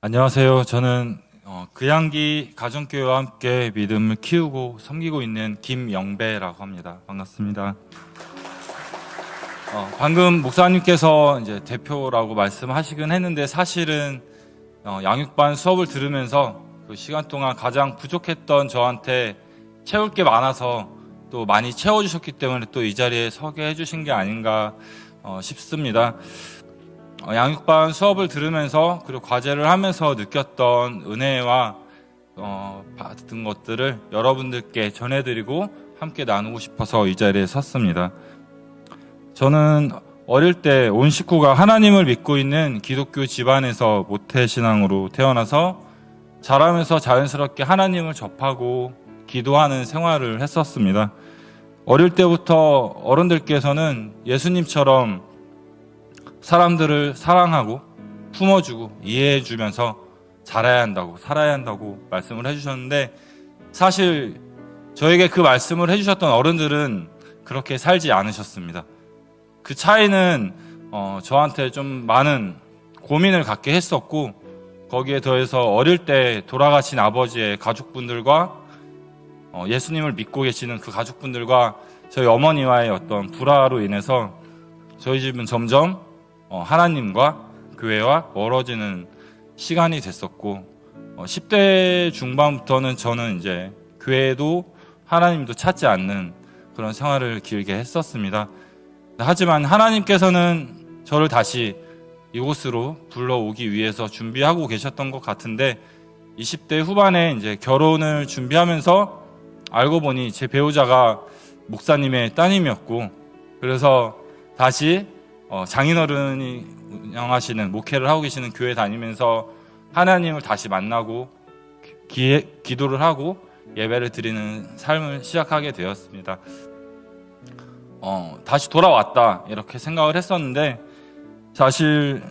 안녕하세요. 저는 그양기 가정교회와 함께 믿음을 키우고 섬기고 있는 김영배라고 합니다. 반갑습니다. 방금 목사님께서 이제 대표라고 말씀하시긴 했는데 사실은 양육반 수업을 들으면서 그 시간 동안 가장 부족했던 저한테 채울 게 많아서 또 많이 채워주셨기 때문에 또 이 자리에 서게 해주신 게 아닌가 싶습니다. 양육반 수업을 들으면서 그리고 과제를 하면서 느꼈던 은혜와 받은 것들을 여러분들께 전해드리고 함께 나누고 싶어서 이 자리에 섰습니다. 저는 어릴 때 온 식구가 하나님을 믿고 있는 기독교 집안에서 모태신앙으로 태어나서 자라면서 자연스럽게 하나님을 접하고 기도하는 생활을 했었습니다. 어릴 때부터 어른들께서는 예수님처럼 사람들을 사랑하고 품어주고 이해해주면서 자라야 한다고, 살아야 한다고 말씀을 해주셨는데, 사실 저에게 그 말씀을 해주셨던 어른들은 그렇게 살지 않으셨습니다. 그 차이는 저한테 좀 많은 고민을 갖게 했었고, 거기에 더해서 어릴 때 돌아가신 아버지의 가족분들과 예수님을 믿고 계시는 그 가족분들과 저희 어머니와의 어떤 불화로 인해서 저희 집은 점점 하나님과 교회와 멀어지는 시간이 됐었고, 10대 중반부터는 저는 이제 교회도 하나님도 찾지 않는 그런 생활을 길게 했었습니다. 하지만 하나님께서는 저를 다시 이곳으로 불러오기 위해서 준비하고 계셨던 것 같은데, 20대 후반에 이제 결혼을 준비하면서 알고 보니 제 배우자가 목사님의 따님이었고, 그래서 다시 장인어른이 운영하시는 목회를 하고 계시는 교회 다니면서 하나님을 다시 만나고 기도를 하고 예배를 드리는 삶을 시작하게 되었습니다. 다시 돌아왔다 이렇게 생각을 했었는데, 사실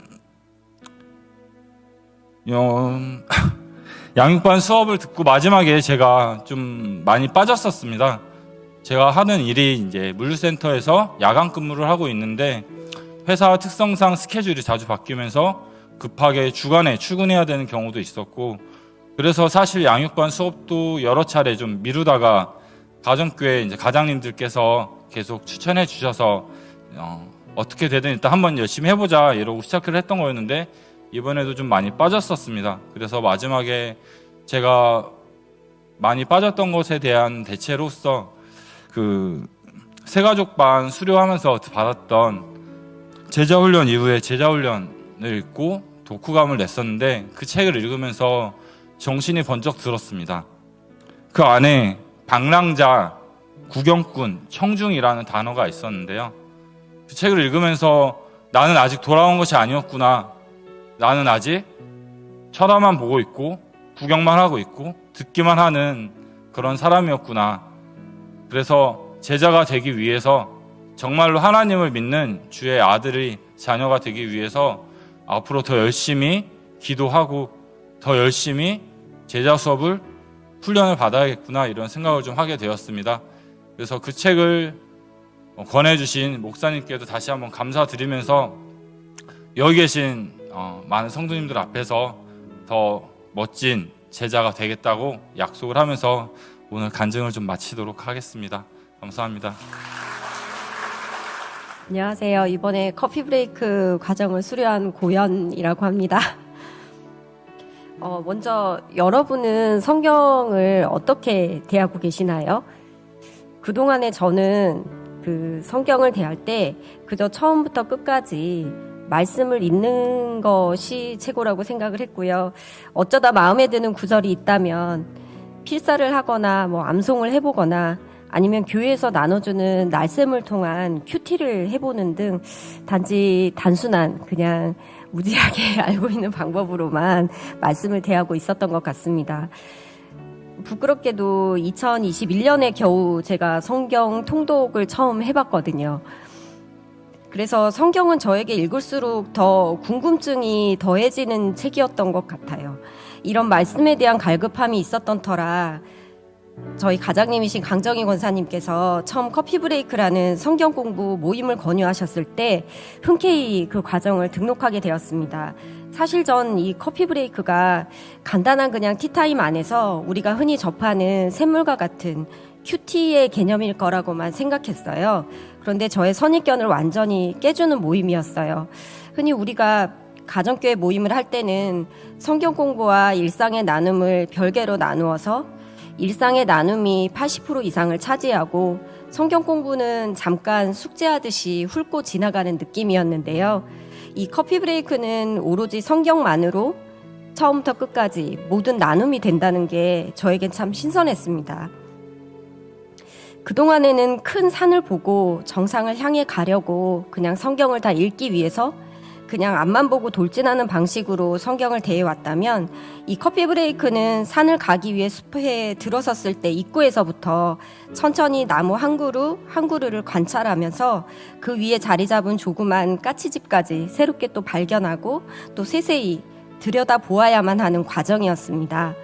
양육반 수업을 듣고 마지막에 제가 좀 많이 빠졌었습니다. 제가 하는 일이 이제 물류센터에서 야간 근무를 하고 있는데, 회사 특성상 스케줄이 자주 바뀌면서 급하게 주간에 출근해야 되는 경우도 있었고, 그래서 사실 양육반 수업도 여러 차례 좀 미루다가 가정교회 이제 가장님들께서 계속 추천해 주셔서 어떻게 되든 일단 한번 열심히 해보자 이러고 시작을 했던 거였는데, 이번에도 좀 많이 빠졌었습니다. 그래서 마지막에 제가 많이 빠졌던 것에 대한 대체로서 그 새가족반 수료하면서 받았던 제자훈련 이후에 제자훈련을 읽고 독후감을 냈었는데, 그 책을 읽으면서 정신이 번쩍 들었습니다. 그 안에 방랑자, 구경꾼, 청중이라는 단어가 있었는데요. 그 책을 읽으면서 나는 아직 돌아온 것이 아니었구나. 나는 아직 쳐다만 보고 있고 구경만 하고 있고 듣기만 하는 그런 사람이었구나. 그래서 제자가 되기 위해서, 정말로 하나님을 믿는 주의 아들이 자녀가 되기 위해서 앞으로 더 열심히 기도하고 더 열심히 제자 수업을 훈련을 받아야겠구나 이런 생각을 좀 하게 되었습니다. 그래서 그 책을 권해주신 목사님께도 다시 한번 감사드리면서 여기 계신 많은 성도님들 앞에서 더 멋진 제자가 되겠다고 약속을 하면서 오늘 간증을 좀 마치도록 하겠습니다. 감사합니다. 안녕하세요. 이번에 커피 브레이크 과정을 수료한 고연이라고 합니다. 먼저 여러분은 성경을 어떻게 대하고 계시나요? 그동안에 저는 그 성경을 대할 때 그저 처음부터 끝까지 말씀을 읽는 것이 최고라고 생각을 했고요. 어쩌다 마음에 드는 구절이 있다면 필사를 하거나 암송을 해보거나 아니면 교회에서 나눠주는 날샘을 통한 큐티를 해보는 등 단지 단순한 그냥 무지하게 알고 있는 방법으로만 말씀을 대하고 있었던 것 같습니다. 부끄럽게도 2021년에 겨우 제가 성경 통독을 처음 해봤거든요. 그래서 성경은 저에게 읽을수록 더 궁금증이 더해지는 책이었던 것 같아요. 이런 말씀에 대한 갈급함이 있었던 터라 저희 가장님이신 강정희 권사님께서 처음 커피 브레이크라는 성경 공부 모임을 권유하셨을 때 흔쾌히 그 과정을 등록하게 되었습니다. 사실 전 이 커피 브레이크가 간단한 그냥 티타임 안에서 우리가 흔히 접하는 샘물과 같은 큐티의 개념일 거라고만 생각했어요. 그런데 저의 선입견을 완전히 깨주는 모임이었어요. 흔히 우리가 가정교회 모임을 할 때는 성경 공부와 일상의 나눔을 별개로 나누어서 일상의 나눔이 80% 이상을 차지하고 성경 공부는 잠깐 숙제하듯이 훑고 지나가는 느낌이었는데요. 이 커피 브레이크는 오로지 성경만으로 처음부터 끝까지 모든 나눔이 된다는 게 저에겐 참 신선했습니다. 그동안에는 큰 산을 보고 정상을 향해 가려고 그냥 성경을 다 읽기 위해서 그냥 앞만 보고 돌진하는 방식으로 성경을 대해왔다면 이 커피 브레이크는 산을 가기 위해 숲에 들어섰을 때 입구에서부터 천천히 나무 한 그루 한 그루를 관찰하면서 그 위에 자리 잡은 조그만 까치집까지 새롭게 또 발견하고 또 세세히 들여다 보아야만 하는 과정이었습니다.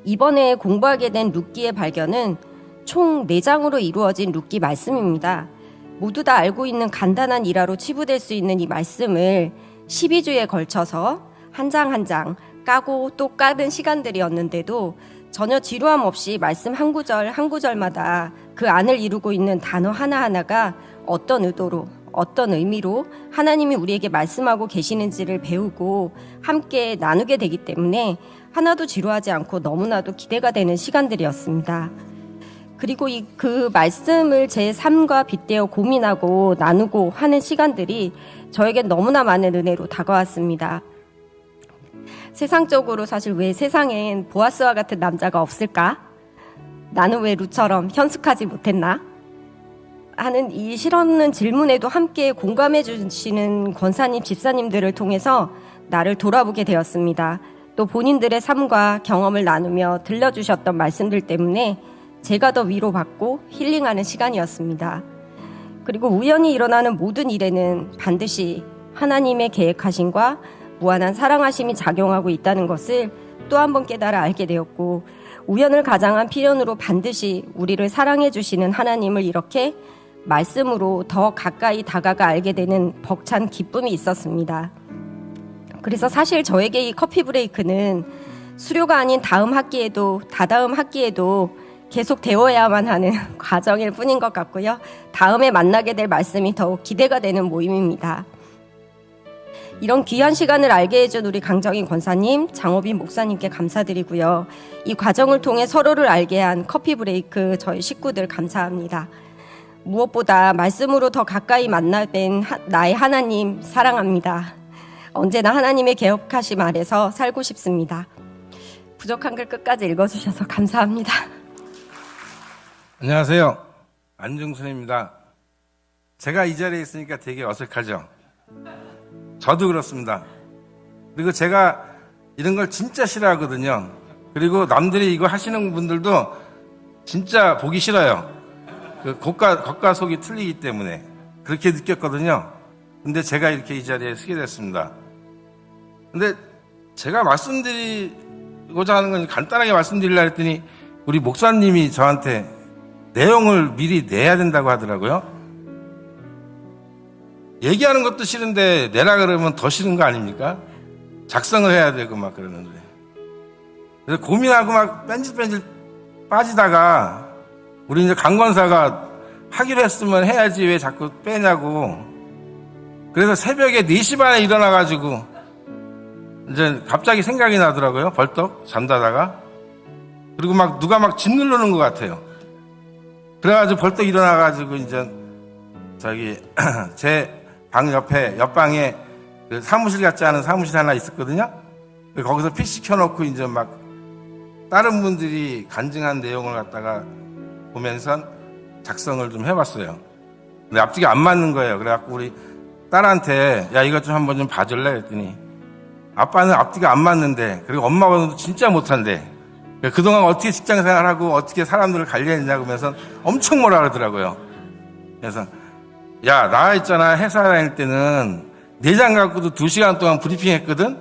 이번에 공부하게 된 룻기의 발견은 총 4장으로 이루어진 룻기 말씀입니다. 모두 다 알고 있는 간단한 일화로 치부될 수 있는 이 말씀을 12주에 걸쳐서 한 장 한 장 까고 또 까는 시간들이었는데도 전혀 지루함 없이 말씀 한 구절 한 구절마다 그 안을 이루고 있는 단어 하나하나가 어떤 의도로 어떤 의미로 하나님이 우리에게 말씀하고 계시는지를 배우고 함께 나누게 되기 때문에 하나도 지루하지 않고 너무나도 기대가 되는 시간들이었습니다. 그리고 그 말씀을 제 삶과 빗대어 고민하고 나누고 하는 시간들이 저에겐 너무나 많은 은혜로 다가왔습니다. 세상적으로 사실 왜 세상엔 보아스와 같은 남자가 없을까? 나는 왜 룻처럼 현숙하지 못했나? 하는 이 실없는 질문에도 함께 공감해 주시는 권사님, 집사님들을 통해서 나를 돌아보게 되었습니다. 또 본인들의 삶과 경험을 나누며 들려주셨던 말씀들 때문에 제가 더 위로받고 힐링하는 시간이었습니다. 그리고 우연히 일어나는 모든 일에는 반드시 하나님의 계획하심과 무한한 사랑하심이 작용하고 있다는 것을 또 한 번 깨달아 알게 되었고 우연을 가장한 필연으로 반드시 우리를 사랑해 주시는 하나님을 이렇게 말씀으로 더 가까이 다가가 알게 되는 벅찬 기쁨이 있었습니다. 그래서 사실 저에게 이 커피 브레이크는 수료가 아닌 다음 학기에도 다다음 학기에도 계속 되어야만 하는 과정일 뿐인 것 같고요. 다음에 만나게 될 말씀이 더욱 기대가 되는 모임입니다. 이런 귀한 시간을 알게 해준 우리 강정인 권사님, 장호빈 목사님께 감사드리고요. 이 과정을 통해 서로를 알게 한 커피 브레이크 저희 식구들 감사합니다. 무엇보다 말씀으로 더 가까이 만나뵌 나의 하나님 사랑합니다. 언제나 하나님의 계획하심 아래서 살고 싶습니다. 부족한 글 끝까지 읽어주셔서 감사합니다. 안녕하세요. 안중순입니다. 제가 이 자리에 있으니까 되게 어색하죠? 저도 그렇습니다. 그리고 제가 이런 걸 진짜 싫어하거든요. 그리고 남들이 이거 하시는 분들도 진짜 보기 싫어요. 그 겉과 속이 틀리기 때문에 그렇게 느꼈거든요. 근데 제가 이렇게 이 자리에 서게 됐습니다. 근데 제가 말씀드리고자 하는 건 간단하게 말씀드리려고 했더니 우리 목사님이 저한테 내용을 미리 내야 된다고 하더라고요. 얘기하는 것도 싫은데 내라 그러면 더 싫은 거 아닙니까? 작성을 해야 되고 막 그러는데. 그래서 고민하고 막 뺀질뺀질 빠지다가 우리 이제 강권사가 하기로 했으면 해야지 왜 자꾸 빼냐고. 그래서 새벽에 4시 반에 일어나가지고 이제 갑자기 생각이 나더라고요. 벌떡 잠자다가. 그리고 막 누가 막 짓 누르는 것 같아요. 그래가지고 벌떡 일어나가지고 이제 제 방 옆방에 그 사무실 같지 않은 사무실 하나 있었거든요. 거기서 PC 켜놓고 이제 막 다른 분들이 간증한 내용을 갖다가 보면서 작성을 좀 해봤어요. 근데 앞뒤가 안 맞는 거예요. 그래갖고 우리 딸한테 야 이것 좀 한번 좀 봐줄래 했더니 아빠는 앞뒤가 안 맞는데 그리고 엄마는 진짜 못한대. 그동안 어떻게 직장생활하고 어떻게 사람들을 관리했냐고 하면서 엄청 뭐라 그러더라고요. 그래서 야 나 있잖아 회사 다닐 때는 내장 갖고도 2시간 동안 브리핑 했거든.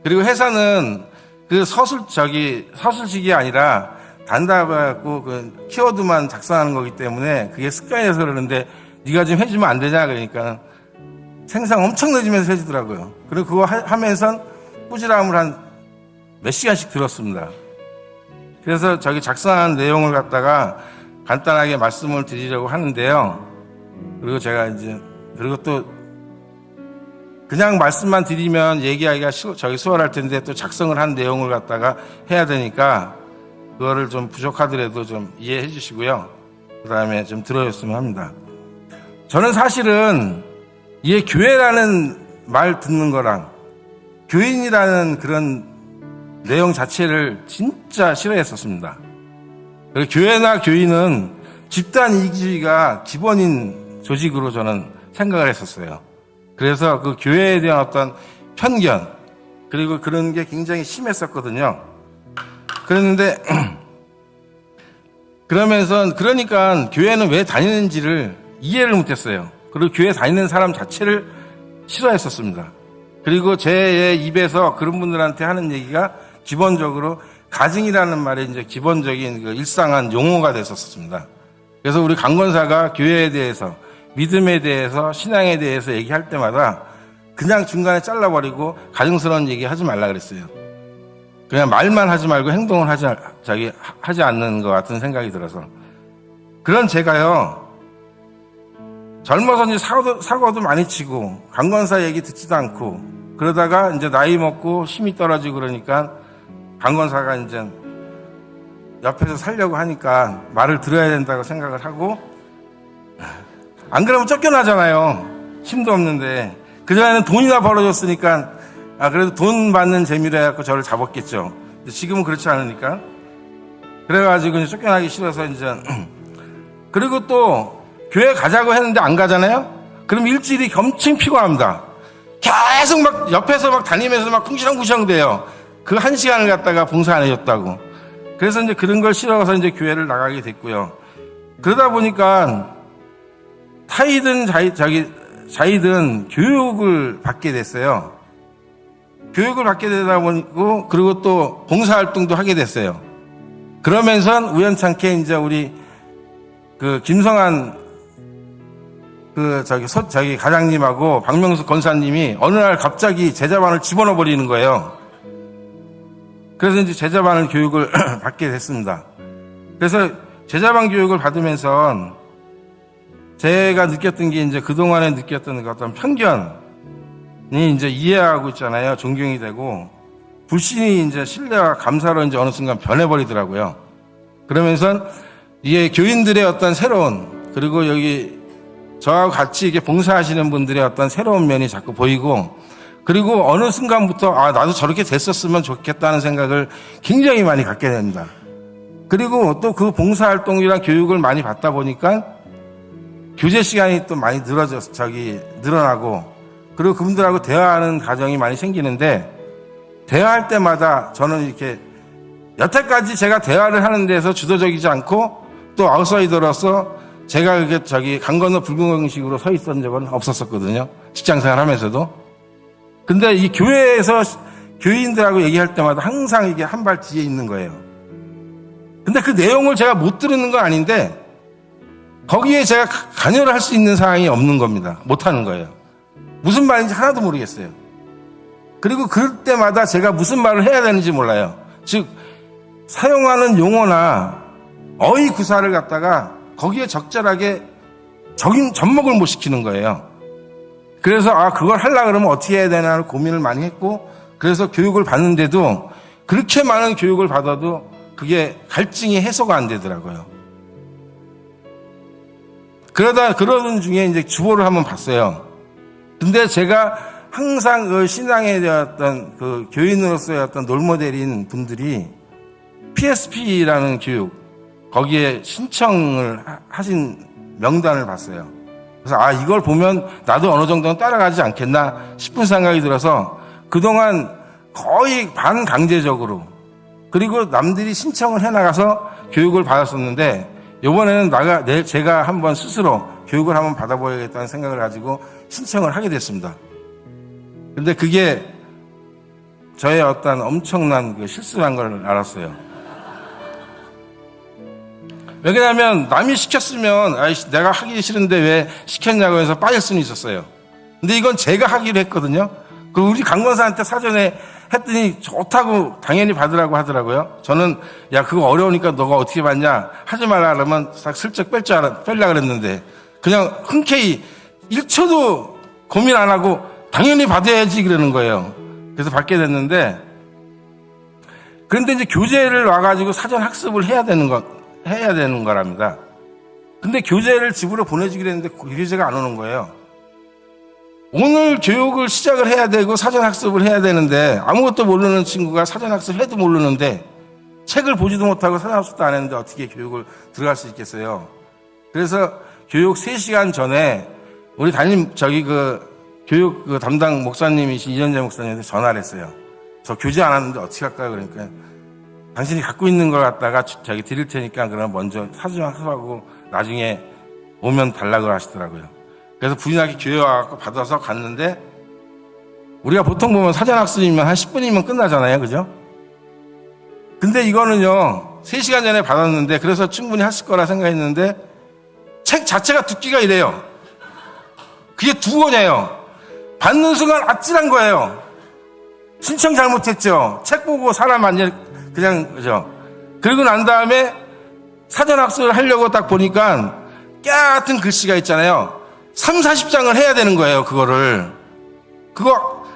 그리고 회사는 그 서술식이 아니라 단답해갖고 그 키워드만 작성하는 거기 때문에 그게 습관이어서 그러는데 네가 좀 해주면 안 되냐 그러니까 생산 엄청 늦으면서 해주더라고요. 그리고 그거 하면서 꾸지람을 한 몇 시간씩 들었습니다. 그래서 저기 작성한 내용을 갖다가 간단하게 말씀을 드리려고 하는데요. 그리고 제가 이제, 그리고 또 그냥 말씀만 드리면 얘기하기가 수월할 텐데 또 작성을 한 내용을 갖다가 해야 되니까 그거를 좀 부족하더라도 좀 이해해 주시고요. 그 다음에 좀 들어줬으면 합니다. 저는 사실은 이 교회라는 말 듣는 거랑 교인이라는 그런 내용 자체를 진짜 싫어했었습니다. 그리고 교회나 교인은 집단 이기주의가 기본인 조직으로 저는 생각을 했었어요. 그래서 그 교회에 대한 어떤 편견, 그리고 그런 게 굉장히 심했었거든요. 그랬는데, 그러니까 교회는 왜 다니는지를 이해를 못했어요. 그리고 교회 다니는 사람 자체를 싫어했었습니다. 그리고 제 입에서 그런 분들한테 하는 얘기가 기본적으로 가증이라는 말의 이제 기본적인 그 일상한 용어가 됐었습니다. 그래서 우리 강권사가 교회에 대해서, 믿음에 대해서, 신앙에 대해서 얘기할 때마다 그냥 중간에 잘라버리고 가증스러운 얘기 하지 말라 그랬어요. 그냥 말만 하지 말고 행동을 하지 않는 것 같은 생각이 들어서. 그런 제가요, 젊어서 이제 사고도 많이 치고, 강권사 얘기 듣지도 않고, 그러다가 이제 나이 먹고 힘이 떨어지고 그러니까 강권사가 이제 옆에서 살려고 하니까 말을 들어야 된다고 생각을 하고, 안 그러면 쫓겨나잖아요. 힘도 없는데. 그전에는 돈이나 벌어줬으니까, 그래도 돈 받는 재미로 해갖고 저를 잡았겠죠. 지금은 그렇지 않으니까. 그래가지고 이제 쫓겨나기 싫어서 이제, 그리고 또 교회 가자고 했는데 안 가잖아요? 그럼 일주일이 엄청 피곤합니다. 계속 막 옆에서 막 다니면서 막 궁시렁궁시렁 돼요. 그 한 시간을 갖다가 봉사 안 해줬다고. 그래서 이제 그런 걸 싫어서 이제 교회를 나가게 됐고요. 그러다 보니까 타이든 자이든 교육을 받게 됐어요. 교육을 받게 되다 보니까, 그리고 또 봉사활동도 하게 됐어요. 그러면서 우연찮게 이제 우리 그 김성한 저기 가장님하고 박명수 권사님이 어느 날 갑자기 제자반을 집어넣어 버리는 거예요. 그래서 이제 제자반 교육을 받게 됐습니다. 그래서 제자반 교육을 받으면서 제가 느꼈던 게 이제 그동안에 느꼈던 그 어떤 편견이 이제 이해하고 있잖아요. 존경이 되고, 불신이 이제 신뢰와 감사로 이제 어느 순간 변해버리더라고요. 그러면서 이게 교인들의 어떤 새로운, 그리고 여기 저하고 같이 이렇게 봉사하시는 분들의 어떤 새로운 면이 자꾸 보이고, 그리고 어느 순간부터 나도 저렇게 됐었으면 좋겠다는 생각을 굉장히 많이 갖게 됩니다. 그리고 또 그 봉사활동이랑 교육을 많이 받다 보니까 교제 시간이 또 많이 늘어나고, 그리고 그분들하고 대화하는 과정이 많이 생기는데, 대화할 때마다 저는 이렇게 여태까지 제가 대화를 하는 데서 주도적이지 않고 또 아웃사이더로서 제가 강 건너 불구경식으로 서 있었던 적은 없었거든요. 직장생활 하면서도. 근데 이 교회에서 교인들하고 얘기할 때마다 항상 이게 한 발 뒤에 있는 거예요. 근데 그 내용을 제가 못 들은 건 아닌데, 거기에 제가 관여를 할 수 있는 상황이 없는 겁니다. 못 하는 거예요. 무슨 말인지 하나도 모르겠어요. 그리고 그럴 때마다 제가 무슨 말을 해야 되는지 몰라요. 즉, 사용하는 용어나 어휘 구사를 갖다가 거기에 적절하게 접목을 못 시키는 거예요. 그래서 그걸 하려고 그러면 어떻게 해야 되나 고민을 많이 했고, 그래서 교육을 받는데도 그렇게 많은 교육을 받아도 그게 갈증이 해소가 안 되더라고요. 그러던 중에 이제 주보를 한번 봤어요. 근데 제가 항상 그 신앙에 대한 그 교인으로서의 어떤 롤모델인 분들이 PSP라는 교육, 거기에 신청을 하신 명단을 봤어요. 그래서 이걸 보면 나도 어느 정도는 따라가지 않겠나 싶은 생각이 들어서 그동안 거의 반강제적으로, 그리고 남들이 신청을 해나가서 교육을 받았었는데, 이번에는 제가 한번 스스로 교육을 한번 받아보야겠다는 생각을 가지고 신청을 하게 됐습니다. 근데 그게 저의 어떤 엄청난 그 실수란 걸 알았어요. 왜냐하면 남이 시켰으면 내가 하기 싫은데 왜 시켰냐고 해서 빠질 수는 있었어요. 근데 이건 제가 하기로 했거든요. 그 우리 강권사한테 사전에 했더니 좋다고 당연히 받으라고 하더라고요. 저는 야 그거 어려우니까 너가 어떻게 받냐 하지 말라 그러면 싹 슬쩍 뺄라 그랬는데 그냥 흔쾌히 1초도 고민 안 하고 당연히 받아야지 그러는 거예요. 그래서 받게 됐는데 그런데 이제 교재를 와가지고 사전 학습을 해야 되는 거랍니다. 근데 교재를 집으로 보내주기로 했는데 교재가 안 오는 거예요. 오늘 교육을 시작을 해야 되고 사전 학습을 해야 되는데 아무것도 모르는 친구가 사전 학습 해도 모르는데 책을 보지도 못하고 사전 학습도 안 했는데 어떻게 교육을 들어갈 수 있겠어요. 그래서 교육 3시간 전에 우리 교육 담당 목사님이신 이현재 목사님한테 전화를 했어요. 저 교재 안 왔는데 어떻게 할까요? 그러니까 당신이 갖고 있는 걸 갖다가 드릴 테니까 그럼 먼저 사전 학습하고 나중에 오면 달라고 하시더라고요. 그래서 부인하게 교회 와서 받아서 갔는데 우리가 보통 보면 사전 학습이면 한 10분이면 끝나잖아요. 그죠? 근데 이거는요 3시간 전에 받았는데 그래서 충분히 하실 거라 생각했는데 책 자체가 두께가 이래요. 그게 2권이에요. 받는 순간 아찔한 거예요. 신청 잘못했죠. 책 보고 사람 완전 그냥 그죠. 그리고 난 다음에 사전 학습을 하려고 딱 보니까 깨 같은 글씨가 있잖아요. 30-40장을 해야 되는 거예요. 그거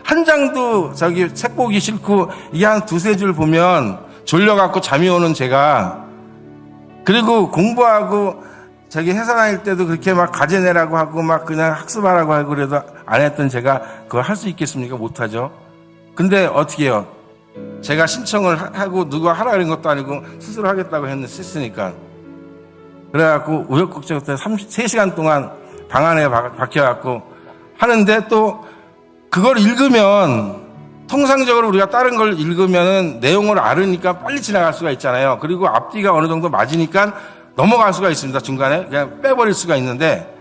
한 장도 책 보기 싫고 이게 한 2-3줄 보면 졸려갖고 잠이 오는 제가 그리고 공부하고 회사 다닐 때도 그렇게 막 과제 내라고 하고 막 그냥 학습하라고 하고 그래도 안 했던 제가 그걸 할 수 있겠습니까? 못하죠. 근데 어떻게 해요? 제가 신청을 하고 누가 하라 그런 것도 아니고 스스로 하겠다고 했으니까. 그래갖고 우여곡절 때 3시간 동안 방 안에 박혀갖고 하는데 또 그걸 읽으면 통상적으로 우리가 다른 걸 읽으면 내용을 알으니까 빨리 지나갈 수가 있잖아요. 그리고 앞뒤가 어느 정도 맞으니까 넘어갈 수가 있습니다. 중간에 그냥 빼버릴 수가 있는데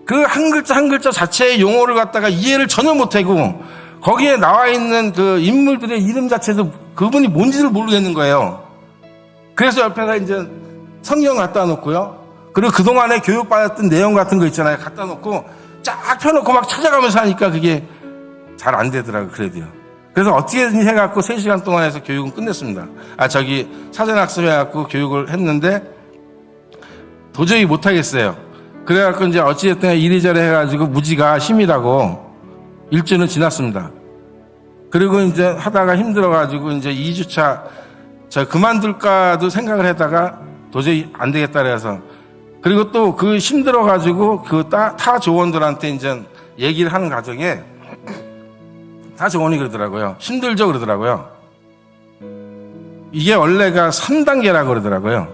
그 한 글자 한 글자 자체의 용어를 갖다가 이해를 전혀 못하고 거기에 나와 있는 그 인물들의 이름 자체도 그분이 뭔지를 모르겠는 거예요. 그래서 옆에다 이제 성경 갖다 놓고요. 그리고 그동안에 교육받았던 내용 같은 거 있잖아요. 갖다 놓고 쫙 펴놓고 막 찾아가면서 하니까 그게 잘 안 되더라고요. 그래도요. 그래서 어떻게든 해갖고 3시간 동안 해서 교육은 끝냈습니다. 사전 학습해갖고 교육을 했는데 도저히 못하겠어요. 그래갖고 이제 어찌됐든 이리저리 해가지고 무지가 힘이라고 일주는 지났습니다. 그리고 이제 하다가 힘들어가지고 이제 2주차 그만둘까도 생각을 하다가 도저히 안 되겠다 그래서 그리고 또 그 힘들어가지고 타 조원들한테 이제 얘기를 하는 과정에 타 조원이 그러더라고요. 힘들죠 그러더라고요. 이게 원래가 3단계라고 그러더라고요.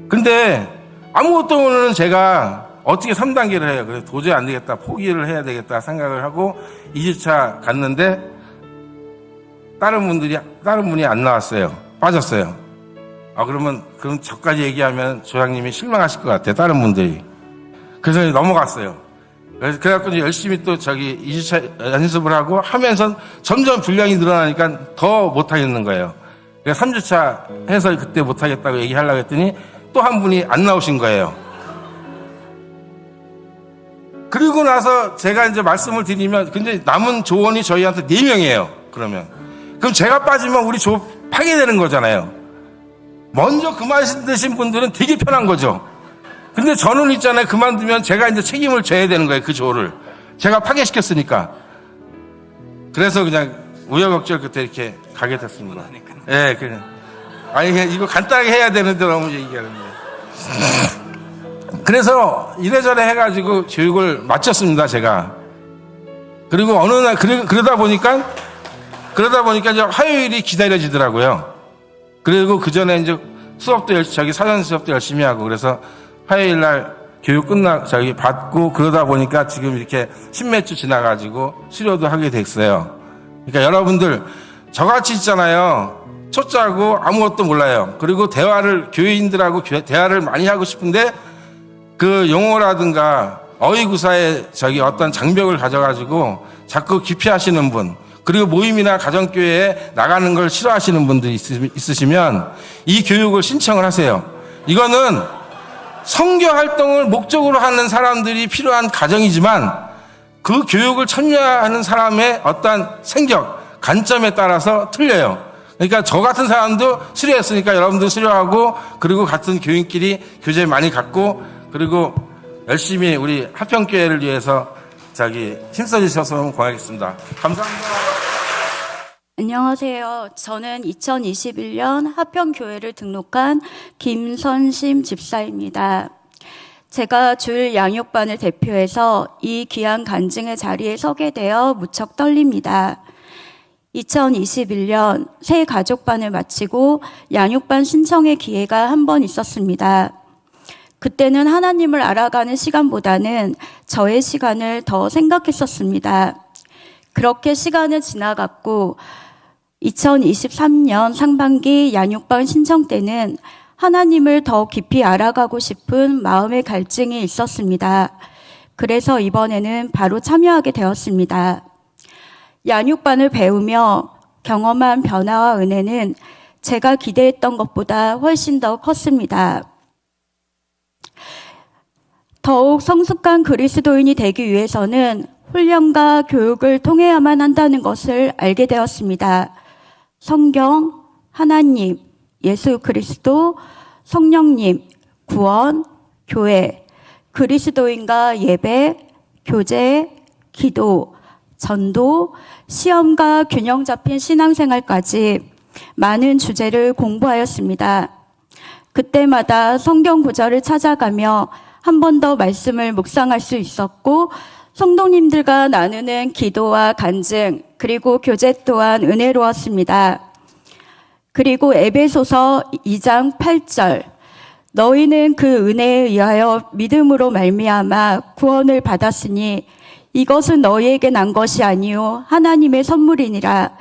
근데 아무것도 모르는 제가 어떻게 3단계를 해요. 그래서 도저히 안 되겠다. 포기를 해야 되겠다 생각을 하고 2주차 갔는데 다른 분이 안 나왔어요. 빠졌어요. 그럼 저까지 얘기하면 조장님이 실망하실 것 같아요. 다른 분들이. 그래서 넘어갔어요. 그래갖고 이제 열심히 또 2주차 연습을 하고 하면서 점점 분량이 늘어나니까 더 못하겠는 거예요. 그래서 3주차 해서 그때 못하겠다고 얘기하려고 했더니 또 한 분이 안 나오신 거예요. 그리고 나서 제가 이제 말씀을 드리면 근데 남은 조원이 저희한테 4명이에요. 그럼 제가 빠지면 우리 조업 파괴되는 거잖아요. 먼저 그만두신 분들은 되게 편한 거죠. 근데 저는 있잖아요. 그만두면 제가 이제 책임을 져야 되는 거예요. 그 조를. 제가 파괴시켰으니까. 그래서 그냥 우여곡절 끝에 이렇게 가게 됐습니다. 예, 그냥. 그냥 이거 간단하게 해야 되는데 너무 얘기하는데. 그래서 이래저래 해가지고 교육을 마쳤습니다, 제가. 그리고 어느 날, 그러다 보니까 이제 화요일이 기다려지더라고요. 그리고 그 전에 이제 사전 수업도 열심히 하고, 그래서 화요일 날 교육 받고, 그러다 보니까 지금 이렇게 10몇 주 지나가지고 수료도 하게 됐어요. 그러니까 여러분들, 저같이 있잖아요. 초짜고 아무것도 몰라요. 그리고 교인들하고 대화를 많이 하고 싶은데, 그 용어라든가 어휘구사에 어떤 장벽을 가져가지고 자꾸 기피하시는 분, 그리고 모임이나 가정교회에 나가는 걸 싫어하시는 분들이 있으시면 이 교육을 신청을 하세요. 이거는 선교 활동을 목적으로 하는 사람들이 필요한 가정이지만 그 교육을 참여하는 사람의 어떠한 생각, 관점에 따라서 틀려요. 그러니까 저 같은 사람도 수료했으니까 여러분도 수료하고, 그리고 같은 교인끼리 교제 많이 갖고, 그리고 열심히 우리 하평교회를 위해서 힘써 주셔서 고맙겠습니다. 감사합니다. 안녕하세요. 저는 2021년 하평교회를 등록한 김선심 집사입니다. 제가 주일 양육반을 대표해서 이 귀한 간증의 자리에 서게 되어 무척 떨립니다. 2021년 새 가족반을 마치고 양육반 신청의 기회가 한 번 있었습니다. 그때는 하나님을 알아가는 시간보다는 저의 시간을 더 생각했었습니다. 그렇게 시간을 지나갔고 2023년 상반기 양육반 신청 때는 하나님을 더 깊이 알아가고 싶은 마음의 갈증이 있었습니다. 그래서 이번에는 바로 참여하게 되었습니다. 양육반을 배우며 경험한 변화와 은혜는 제가 기대했던 것보다 훨씬 더 컸습니다. 더욱 성숙한 그리스도인이 되기 위해서는 훈련과 교육을 통해야만 한다는 것을 알게 되었습니다. 성경, 하나님, 예수 그리스도, 성령님, 구원, 교회, 그리스도인과 예배, 교제, 기도, 전도, 시험과 균형 잡힌 신앙생활까지 많은 주제를 공부하였습니다. 그때마다 성경 구절을 찾아가며 한 번 더 말씀을 묵상할 수 있었고, 성도님들과 나누는 기도와 간증, 그리고 교제 또한 은혜로웠습니다. 그리고 에베소서 2장 8절, 너희는 그 은혜에 의하여 믿음으로 말미암아 구원을 받았으니 이것은 너희에게 난 것이 아니요 하나님의 선물이니라.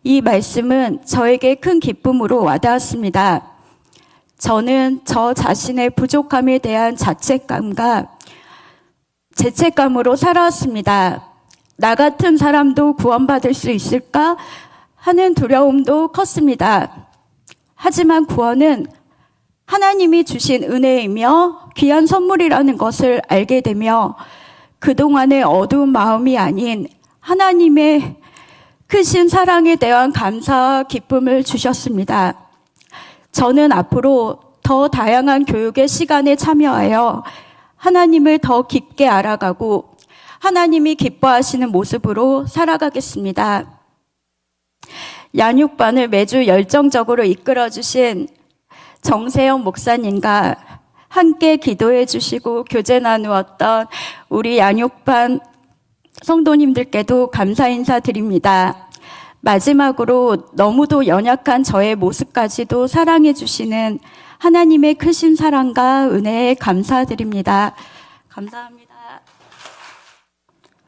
이 말씀은 저에게 큰 기쁨으로 와닿았습니다. 저는 저 자신의 부족함에 대한 자책감과 죄책감으로 살아왔습니다. 나 같은 사람도 구원받을 수 있을까 하는 두려움도 컸습니다. 하지만 구원은 하나님이 주신 은혜이며 귀한 선물이라는 것을 알게 되며 그동안의 어두운 마음이 아닌 하나님의 크신 사랑에 대한 감사와 기쁨을 주셨습니다. 저는 앞으로 더 다양한 교육의 시간에 참여하여 하나님을 더 깊게 알아가고 하나님이 기뻐하시는 모습으로 살아가겠습니다. 양육반을 매주 열정적으로 이끌어주신 정세영 목사님과 함께 기도해 주시고 교제 나누었던 우리 양육반 성도님들께도 감사 인사드립니다. 마지막으로 너무도 연약한 저의 모습까지도 사랑해 주시는 하나님의 크신 사랑과 은혜에 감사드립니다. 감사합니다.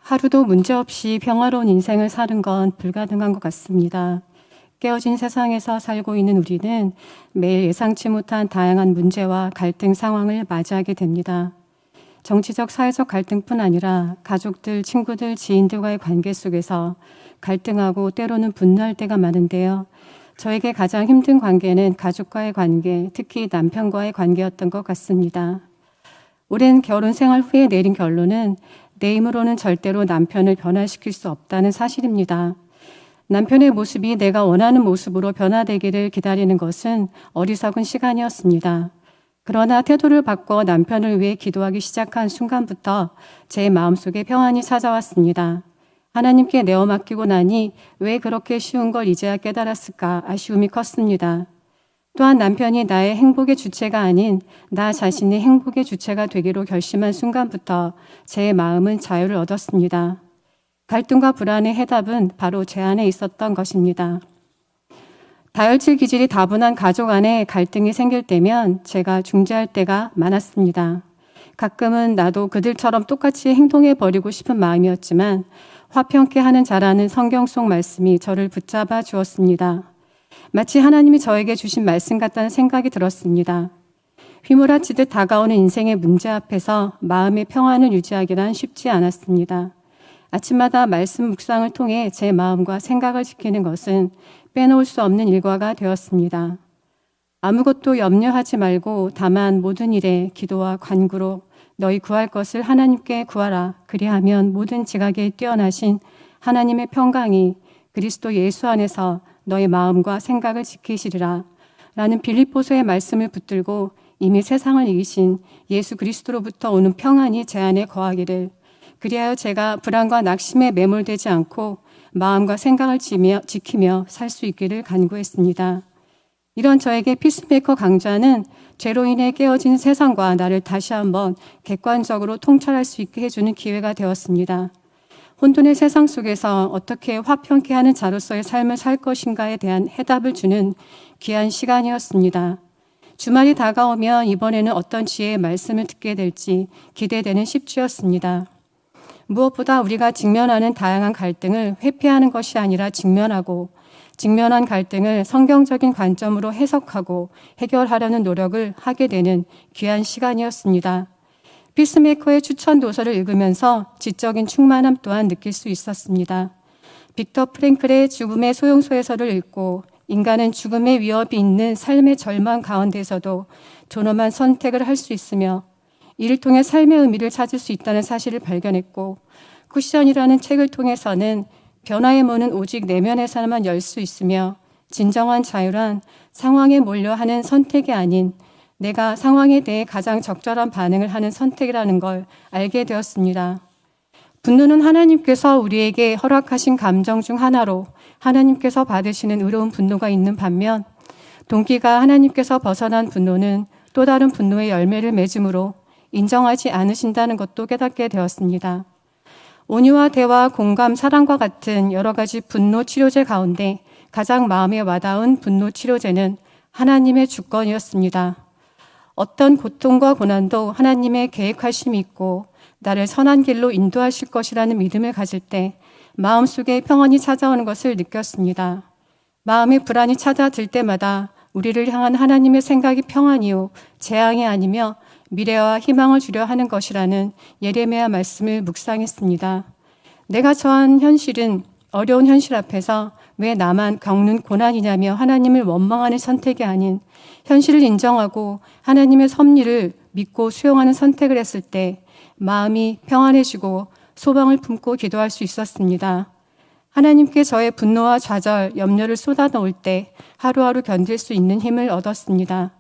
하루도 문제없이 평화로운 인생을 사는 건 불가능한 것 같습니다. 깨어진 세상에서 살고 있는 우리는 매일 예상치 못한 다양한 문제와 갈등 상황을 맞이하게 됩니다. 정치적, 사회적 갈등뿐 아니라 가족들, 친구들, 지인들과의 관계 속에서 갈등하고 때로는 분노할 때가 많은데요. 저에게 가장 힘든 관계는 가족과의 관계, 특히 남편과의 관계였던 것 같습니다. 오랜 결혼 생활 후에 내린 결론은 내 힘으로는 절대로 남편을 변화시킬 수 없다는 사실입니다. 남편의 모습이 내가 원하는 모습으로 변화되기를 기다리는 것은 어리석은 시간이었습니다. 그러나 태도를 바꿔 남편을 위해 기도하기 시작한 순간부터 제 마음속에 평안이 찾아왔습니다. 하나님께 내어 맡기고 나니 왜 그렇게 쉬운 걸 이제야 깨달았을까 아쉬움이 컸습니다. 또한 남편이 나의 행복의 주체가 아닌 나 자신이 행복의 주체가 되기로 결심한 순간부터 제 마음은 자유를 얻었습니다. 갈등과 불안의 해답은 바로 제 안에 있었던 것입니다. 다혈질 기질이 다분한 가족 안에 갈등이 생길 때면 제가 중재할 때가 많았습니다. 가끔은 나도 그들처럼 똑같이 행동해버리고 싶은 마음이었지만 화평케 하는 자라는 성경 속 말씀이 저를 붙잡아 주었습니다. 마치 하나님이 저에게 주신 말씀 같다는 생각이 들었습니다. 휘몰아치듯 다가오는 인생의 문제 앞에서 마음의 평안을 유지하기란 쉽지 않았습니다. 아침마다 말씀 묵상을 통해 제 마음과 생각을 지키는 것은 빼놓을 수 없는 일과가 되었습니다. 아무것도 염려하지 말고 다만 모든 일에 기도와 간구로 너희 구할 것을 하나님께 구하라. 그리하면 모든 지각에 뛰어나신 하나님의 평강이 그리스도 예수 안에서 너희 마음과 생각을 지키시리라. 라는 빌립보서의 말씀을 붙들고 이미 세상을 이기신 예수 그리스도로부터 오는 평안이 제 안에 거하기를, 그리하여 제가 불안과 낙심에 매몰되지 않고 마음과 생각을 지키며 살 수 있기를 간구했습니다. 이런 저에게 피스메이커 강좌는 죄로 인해 깨어진 세상과 나를 다시 한번 객관적으로 통찰할 수 있게 해주는 기회가 되었습니다. 혼돈의 세상 속에서 어떻게 화평케 하는 자로서의 삶을 살 것인가에 대한 해답을 주는 귀한 시간이었습니다. 주말이 다가오면 이번에는 어떤 지혜의 말씀을 듣게 될지 기대되는 10주였습니다. 무엇보다 우리가 직면하는 다양한 갈등을 회피하는 것이 아니라 직면한 갈등을 성경적인 관점으로 해석하고 해결하려는 노력을 하게 되는 귀한 시간이었습니다. 피스메이커의 추천 도서를 읽으면서 지적인 충만함 또한 느낄 수 있었습니다. 빅터 프랭클의 죽음의 소용소에서를 읽고 인간은 죽음의 위협이 있는 삶의 절망 가운데서도 존엄한 선택을 할 수 있으며 이를 통해 삶의 의미를 찾을 수 있다는 사실을 발견했고, 쿠션이라는 책을 통해서는 변화의 문은 오직 내면에서만 열 수 있으며 진정한 자유란 상황에 몰려하는 선택이 아닌 내가 상황에 대해 가장 적절한 반응을 하는 선택이라는 걸 알게 되었습니다. 분노는 하나님께서 우리에게 허락하신 감정 중 하나로 하나님께서 받으시는 의로운 분노가 있는 반면, 동기가 하나님께서 벗어난 분노는 또 다른 분노의 열매를 맺음으로 인정하지 않으신다는 것도 깨닫게 되었습니다. 온유와 대화, 공감, 사랑과 같은 여러 가지 분노 치료제 가운데 가장 마음에 와닿은 분노 치료제는 하나님의 주권이었습니다. 어떤 고통과 고난도 하나님의 계획하심이 있고 나를 선한 길로 인도하실 것이라는 믿음을 가질 때 마음속에 평안이 찾아오는 것을 느꼈습니다. 마음의 불안이 찾아들 때마다 우리를 향한 하나님의 생각이 평안이요 재앙이 아니며 미래와 희망을 주려 하는 것이라는 예레미야 말씀을 묵상했습니다. 내가 처한 현실은 어려운 현실 앞에서 왜 나만 겪는 고난이냐며 하나님을 원망하는 선택이 아닌 현실을 인정하고 하나님의 섭리를 믿고 수용하는 선택을 했을 때 마음이 평안해지고 소망을 품고 기도할 수 있었습니다. 하나님께 저의 분노와 좌절, 염려를 쏟아놓을 때 하루하루 견딜 수 있는 힘을 얻었습니다.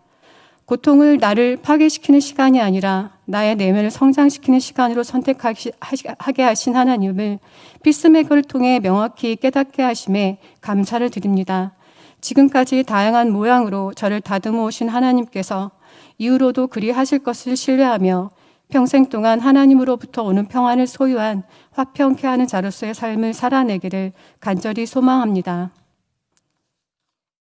고통을 나를 파괴시키는 시간이 아니라 나의 내면을 성장시키는 시간으로 선택하게 하신 하나님을 피스메이커를 통해 명확히 깨닫게 하심에 감사를 드립니다. 지금까지 다양한 모양으로 저를 다듬어 오신 하나님께서 이후로도 그리 하실 것을 신뢰하며 평생 동안 하나님으로부터 오는 평안을 소유한 화평케 하는 자로서의 삶을 살아내기를 간절히 소망합니다.